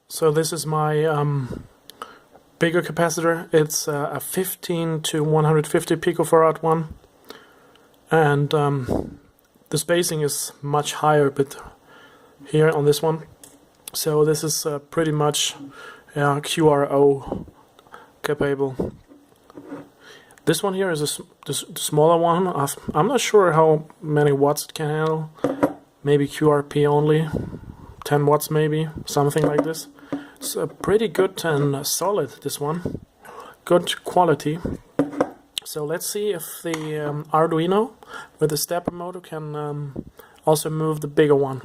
So this is my bigger capacitor. It's a 15 to 150 picofarad one, and the spacing is much higher, but here on this one. So this is pretty much QRO capable. This one here is the smaller one. I'm not sure how many watts it can handle. Maybe QRP only, 10 watts maybe, something like this. It's pretty good and solid, this one. Good quality. So let's see if the Arduino with the stepper motor can also move the bigger one.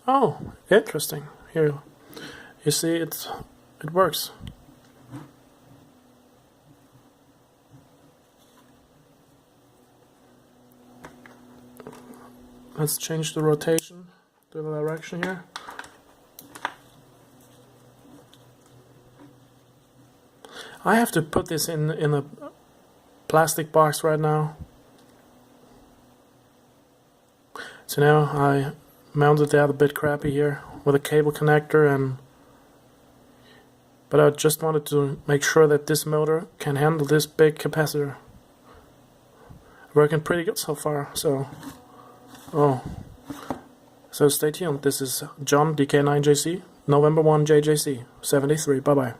Oh, interesting. Here you see it works. Let's change the rotation, the direction here. I have to put this in a plastic box right now. So now I mounted that a bit crappy here with a cable connector, but I just wanted to make sure that this motor can handle this big capacitor. Working pretty good so far, so stay tuned. This is John DK9JC, November 1 JJC 73. Bye bye.